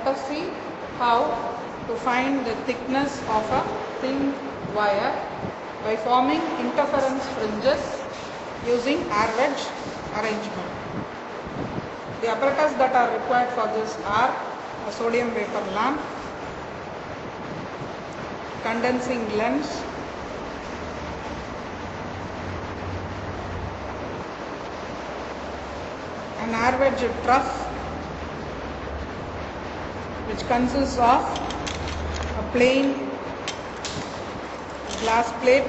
let us see how to find the thickness of a thin wire by forming interference fringes using air wedge arrangement. The apparatus that are required for this are a sodium vapor lamp, condensing lens, an air wedge trough which consists of a plain glass plate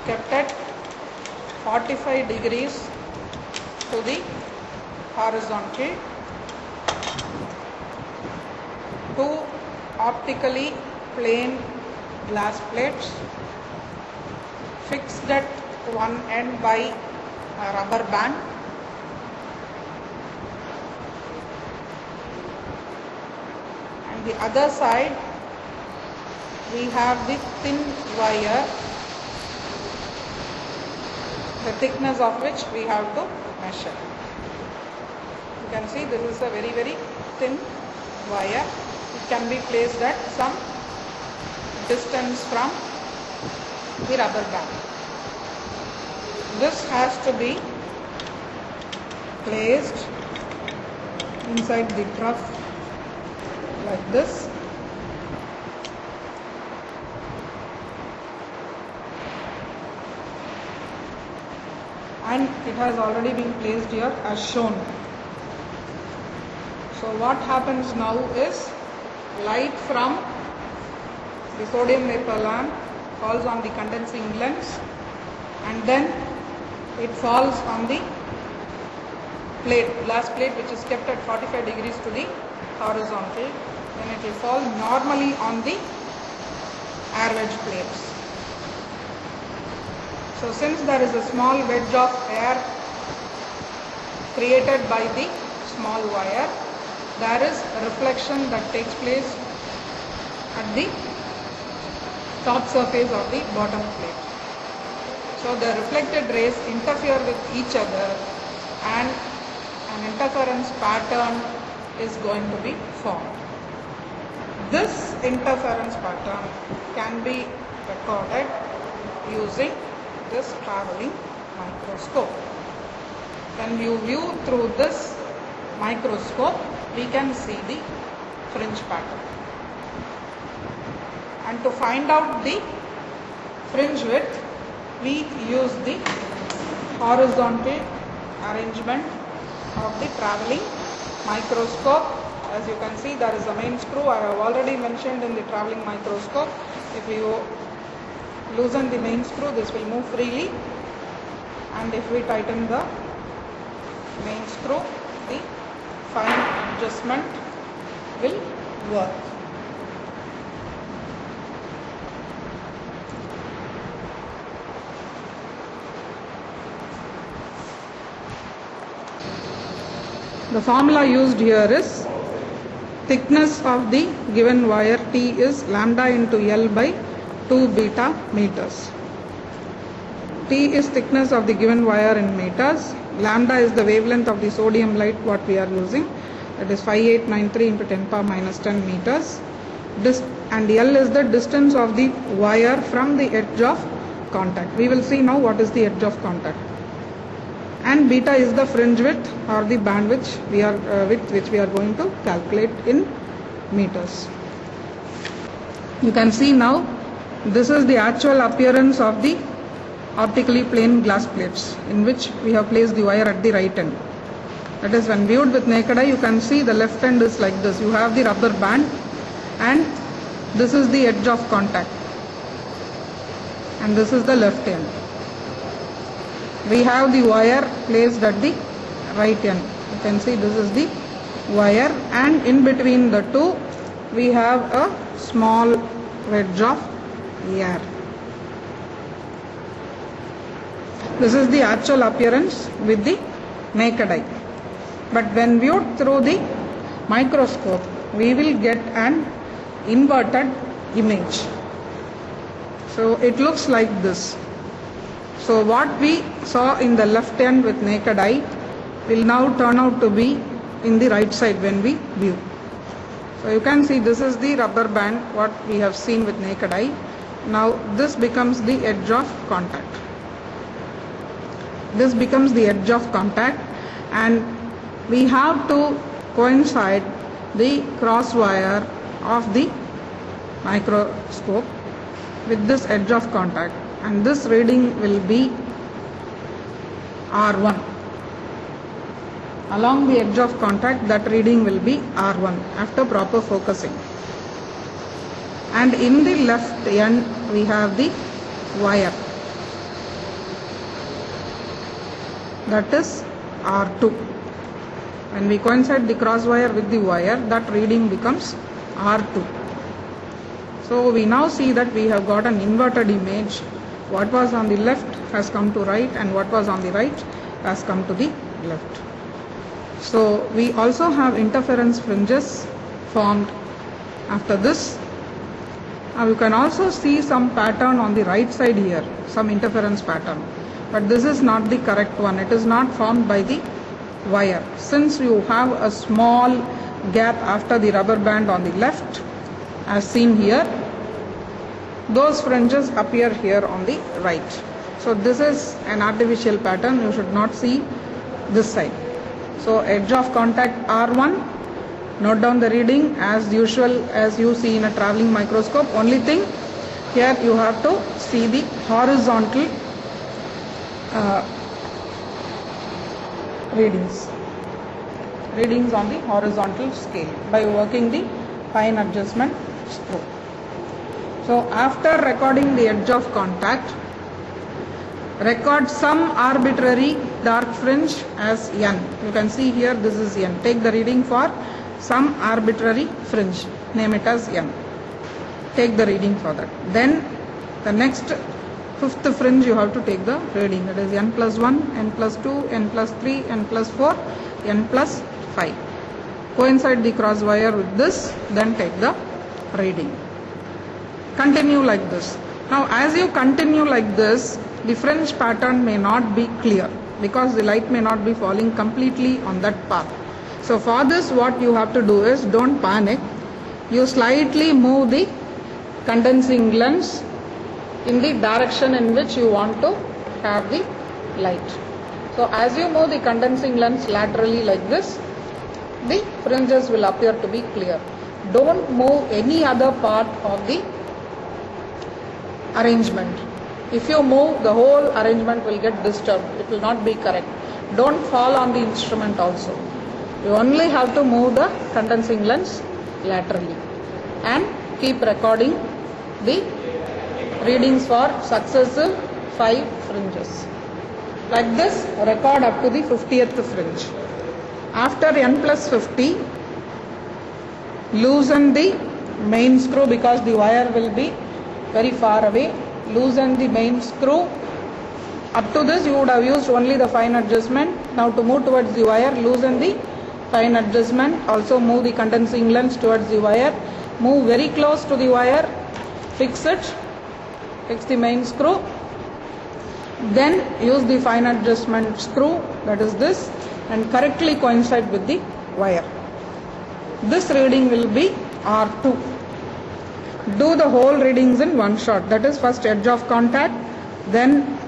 kept at 45 degrees to the horizontal, two optically plain glass plates fixed at one end by a rubber band, and the other side we have the thin wire, the thickness of which we have to measure. You can see this is a very thin wire. It can be placed at some distance from the rubber band. This has to be placed inside the trough like this. And it has already been placed here as shown. So what happens now is light from the sodium vapor lamp falls on the condensing lens, and then it falls on the plate, glass plate, which is kept at 45 degrees to the horizontal. Then it will fall normally on the air wedge plates. So since there is a small wedge of air created by the small wire, there is a reflection that takes place at the top surface of the bottom plate. So the reflected rays interfere with each other and an interference pattern is going to be formed. This interference pattern can be recorded using this traveling microscope. When you view through this microscope, we can see the fringe pattern. And to find out the fringe width, we use the horizontal arrangement of the traveling microscope. As you can see, there is a main screw. I have already mentioned in the traveling microscope, if you loosen the main screw, this will move freely, and if we tighten the main screw, the fine adjustment will work. The formula used here is thickness of the given wire T is lambda into L by 2 beta meters. T is thickness of the given wire in meters. Lambda is the wavelength of the sodium light what we are using, that is 5893 into 10 power minus 10 meters. And L is the distance of the wire from the edge of contact. We will see now what is the edge of contact. And beta is the fringe width or the band width we are going to calculate in meters. You can see now this is the actual appearance of the optically plain glass plates in which we have placed the wire at the right end. That is, when viewed with naked eye, you can see the left end is like this. You have the rubber band and this is the edge of contact, and this is the left end. We have the wire placed at the right end. You can see this is the wire, and in between the two we have a small wedge of air. This is the actual appearance with the naked eye. But when viewed through the microscope, we will get an inverted image. So it looks like this. So what we saw in the left end with naked eye will now turn out to be in the right side when we view. So you can see this is the rubber band what we have seen with naked eye. Now this becomes the edge of contact. This becomes the edge of contact, and we have to coincide the cross wire of the microscope with this edge of contact, and this reading will be R1. Along the edge of contact, that reading will be R1 after proper focusing. And in the left end we have the wire, that is R2. When we coincide the cross wire with the wire, that reading becomes R2. So we now see that we have got an inverted image. What was on the left has come to right, and what was on the right has come to the left. So we also have interference fringes formed after this. Now you can also see some pattern on the right side here, some interference pattern, but this is not the correct one. It is not formed by the wire. Since you have a small gap after the rubber band on the left, as seen here, those fringes appear here on the right. So this is an artificial pattern. You should not see this side. So edge of contact R1, note down the reading as usual as you see in a travelling microscope. Only thing, here you have to see the horizontal readings on the horizontal scale by working the fine adjustment screw. So after recording the edge of contact, record some arbitrary dark fringe as N. You can see here this is N. Take the reading for some arbitrary fringe. Name it as N. Take the reading for that. Then the next fifth fringe you have to take the reading. That is N plus 1, N plus 2, N plus 3, N plus 4, N plus 5. Coincide the cross wire with this, then take the reading. Continue like this. Now as you continue like this, the fringe pattern may not be clear because the light may not be falling completely on that path. So for this, what you have to do is, don't panic. You slightly move the condensing lens in the direction in which you want to have the light. So as you move the condensing lens laterally like this, the fringes will appear to be clear. Don't move any other part of the arrangement. If you move, the whole arrangement will get disturbed. It will not be correct. Don't fall on the instrument also. You only have to move the condensing lens laterally and keep recording the readings for successive 5 fringes. Like this, record up to the 50th fringe. After N plus 50, loosen the main screw because the wire will be very far away. Loosen the main screw. Up to this you would have used only the fine adjustment. Now to move towards the wire, loosen the fine adjustment. Also move the condensing lens towards the wire. Move very close to the wire. Fix it. Fix the main screw. Then use the fine adjustment screw, that is this, and correctly coincide with the wire. This reading will be R2. Do the whole readings in one shot. That is, first edge of contact, then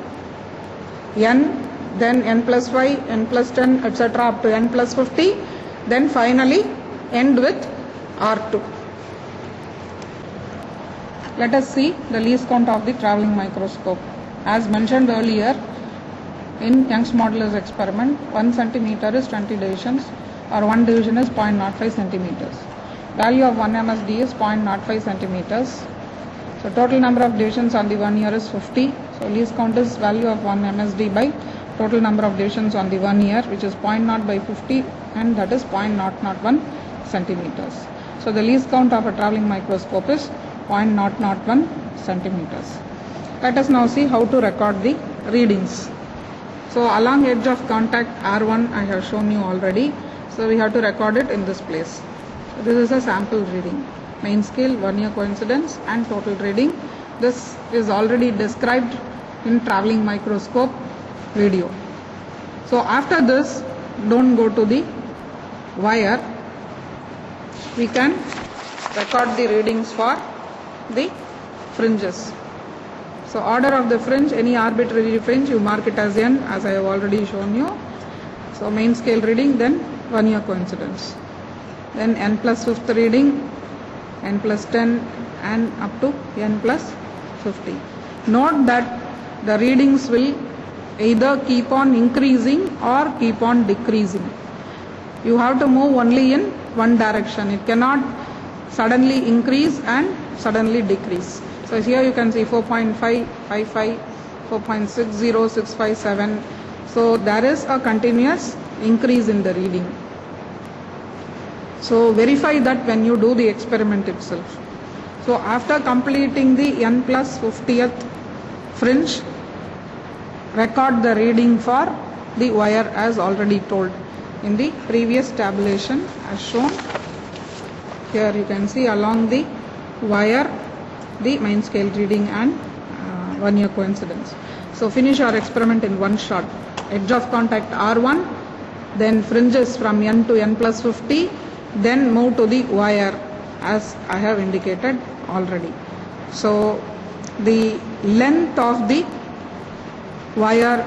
N, then N plus 5, N plus 10, etc. up to N plus 50. Then finally end with R2. Let us see the least count of the travelling microscope. As mentioned earlier, in Young's modulus experiment, 1 centimeter is 20 divisions, or 1 division is 0.05 centimeters. Value of 1 MSD is 0.05 centimeters. So total number of divisions on the 1 year is 50. So least count is value of 1 MSD by total number of divisions on the 1 year, which is 0.0 by 50, and that is 0.001 centimeters. So the least count of a travelling microscope is 0.001 centimeters. Let us now see how to record the readings. So along edge of contact R1 I have shown you already. So we have to record it in this place. So this is a sample reading. Main scale, 1 year coincidence, and total reading. This is already described in travelling microscope video. So after this, don't go to the wire. We can record the readings for the fringes. So order of the fringe, any arbitrary fringe, you mark it as n, as I have already shown you. So main scale reading, then 1 year coincidence. Then n plus 5th reading, n plus 10 and up to n plus 50. Note that the readings will either keep on increasing or keep on decreasing. You have to move only in one direction. It cannot suddenly increase and suddenly decrease. So here you can see 4.5, 55, 4.60, 657. So there is a continuous increase in the reading. So verify that when you do the experiment itself. So after completing the n plus 50th fringe, record the reading for the wire as already told in the previous tabulation as shown. Here you can see along the wire the main scale reading and 1 year coincidence. So finish your experiment in one shot. Edge of contact R1, then fringes from n to n plus 50, then move to the wire as I have indicated already. So the length of the wire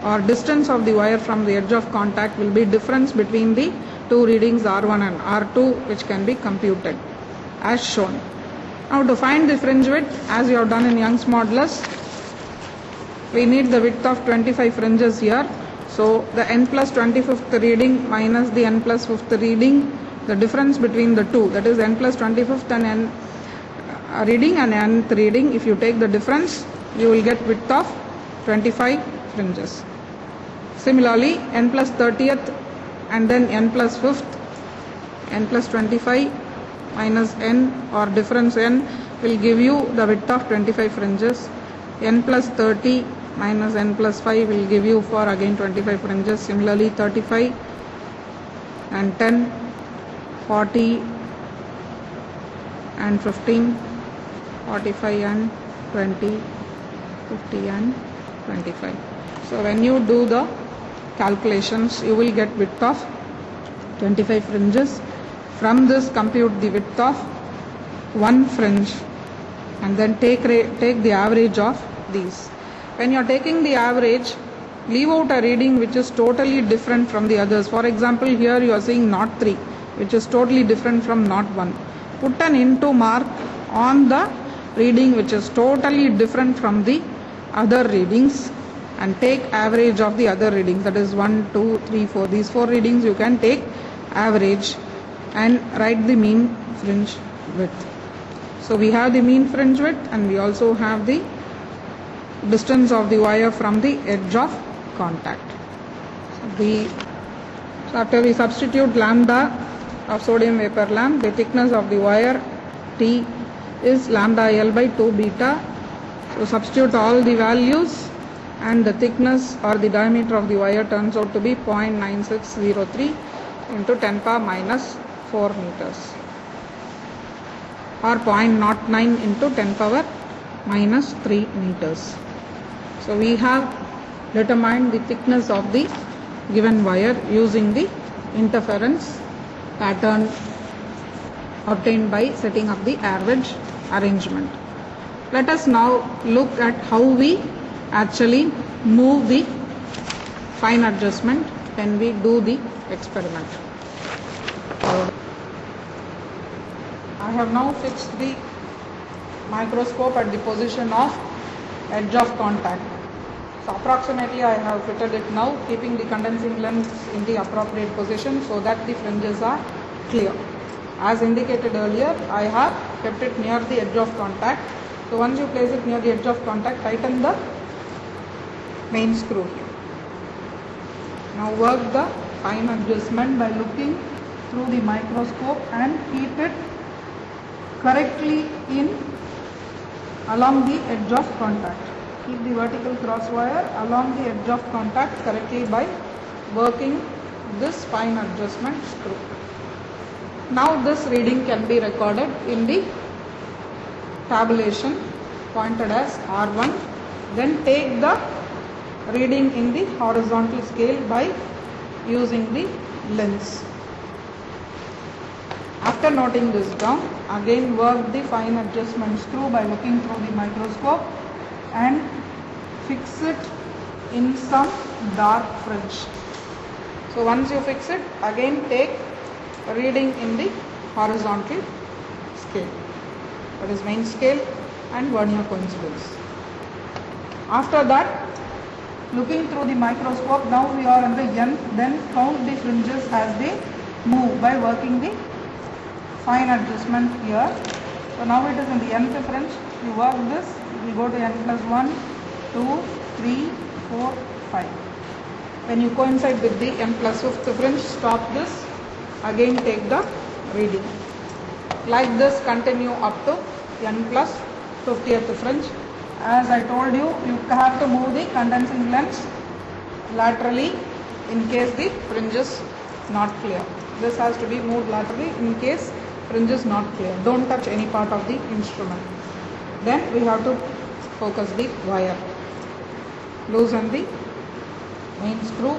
or distance of the wire from the edge of contact will be difference between the two readings R1 and R2, which can be computed as shown. Now to find the fringe width, as you have done in Young's modulus, we need the width of 25 fringes here. So the n plus 25th reading minus the n plus 5th reading, the difference between the two, that is n plus 25th and n reading and nth reading, if you take the difference, you will get width of 25 fringes. Similarly, n plus 30th and then n plus 5th, n plus 25 minus n or difference n will give you the width of 25 fringes. N plus 30 minus n plus 5 will give you for again 25 fringes. Similarly, 35 and 10, 40 and 15, 45 and 20, 50 and 25. So when you do the calculations, you will get width of 25 fringes. From this, compute the width of one fringe and then take the average of these. When you are taking the average, leave out a reading which is totally different from the others. For example, here you are seeing 0.3, which is totally different from 0.1. Put an into mark on the reading which is totally different from the other readings and take average of the other readings, that is 1, 2, 3, 4. These 4 readings you can take average and write the mean fringe width. So we have the mean fringe width and we also have the distance of the wire from the edge of contact. So after we substitute lambda of sodium vapor lamp, the thickness of the wire T is lambda L by 2 beta. So substitute all the values and the thickness or the diameter of the wire turns out to be 0.9603 into 10 power minus 4 meters or 0.09 into 10 power minus 3 meters. So we have determined the thickness of the given wire using the interference pattern obtained by setting up the air wedge arrangement. Let us now look at how we actually move the fine adjustment when we do the experiment. I have now fixed the microscope at the position of edge of contact. So approximately I have fitted it now, keeping the condensing lens in the appropriate position so that the fringes are clear. As indicated earlier, I have kept it near the edge of contact. So once you place it near the edge of contact, tighten the main screw here. Now work the fine adjustment by looking through the microscope and keep it correctly in along the edge of contact. Keep the vertical cross wire along the edge of contact correctly by working this fine adjustment screw. Now this reading can be recorded in the tabulation pointed as R1. Then take the reading in the horizontal scale by using the lens. After After noting this down, again work the fine adjustment screw by looking through the microscope and fix it in some dark fringe. So once you fix it, again take a reading in the horizontal scale, that is main scale and vernier coincidence. After that, looking through the microscope, now we are on the nth, then count the fringes as they move by working the fine adjustment here. So now it is in the nth fringe, you work this, you go to n plus 1, 2, 3, 4, 5. When you coincide with the n plus 5th fringe, stop this, again take the reading. Like this continue up to n plus 50th fringe. As I told you, you have to move the condensing lens laterally in case the fringe is not clear. This has to be moved laterally in case fringe is not clear. Don't touch any part of the instrument. Then we have to focus the wire. Loosen the main screw.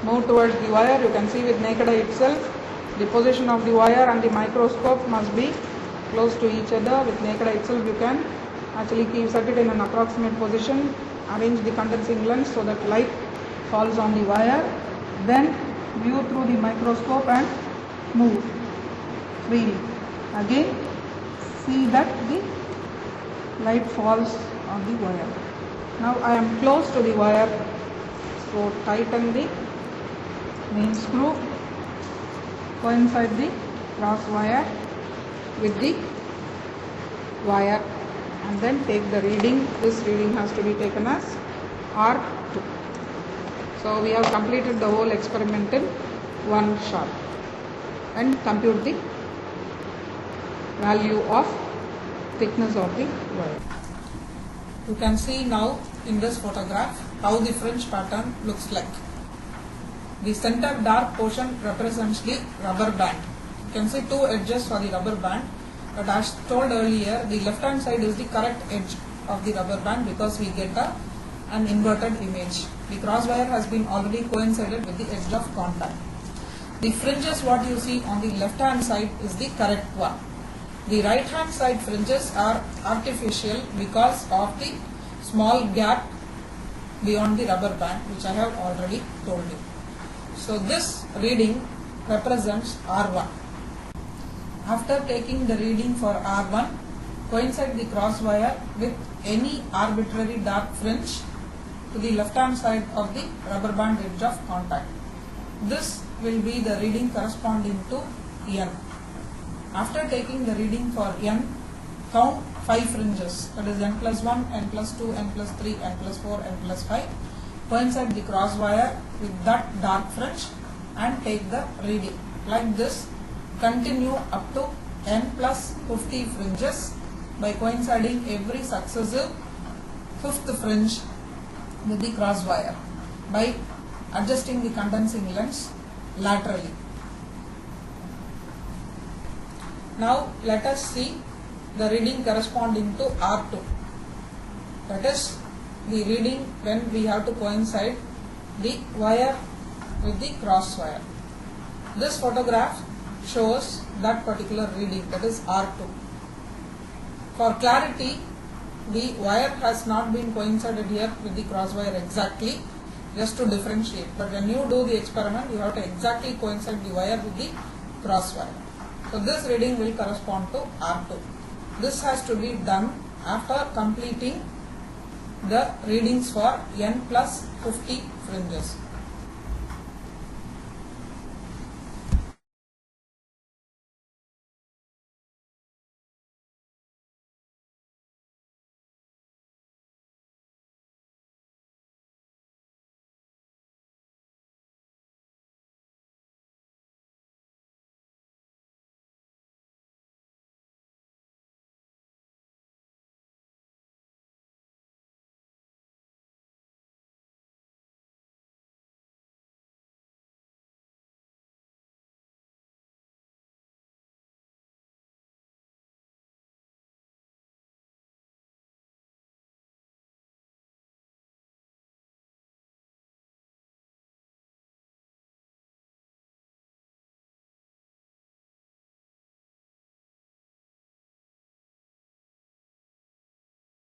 Move towards the wire. You can see with naked eye itself, the position of the wire and the microscope must be close to each other. With naked eye itself, you can actually set it in an approximate position, arrange the condensing lens so that light falls on the wire, then view through the microscope and move freely. Again, see that the light falls on the wire. Now I am close to the wire, so tighten the main screw, coincide the cross wire with the wire, and then take the reading. This reading has to be taken as R2. So we have completed the whole experiment in one shot. And compute the value of thickness of the wire. You can see now in this photograph how the fringe pattern looks like. The center dark portion represents the rubber band. You can see two edges for the rubber band. But as told earlier, the left hand side is the correct edge of the rubber band because we get an inverted image. The crosswire has been already coincided with the edge of contact. The fringes what you see on the left hand side is the correct one. The right hand side fringes are artificial because of the small gap beyond the rubber band, which I have already told you. So this reading represents R1. After taking the reading for R1, coincide the crosswire with any arbitrary dark fringe to the left hand side of the rubber band edge of contact. This will be the reading corresponding to N. After taking the reading for N, count 5 fringes, that is N plus 1, N plus 2, N plus 3, N plus 4, N plus 5. Coincide the crosswire with that dark fringe and take the reading. Like this, continue up to N plus 50 fringes by coinciding every successive 5th fringe with the crosswire by adjusting the condensing lens laterally. Now let us see the reading corresponding to R2. That is the reading when we have to coincide the wire with the crosswire. This photograph shows that particular reading, that is R2. For clarity, the wire has not been coincided here with the crosswire exactly, just to differentiate. But when you do the experiment, you have to exactly coincide the wire with the crosswire. So this reading will correspond to R2. This has to be done after completing the readings for N plus 50 fringes.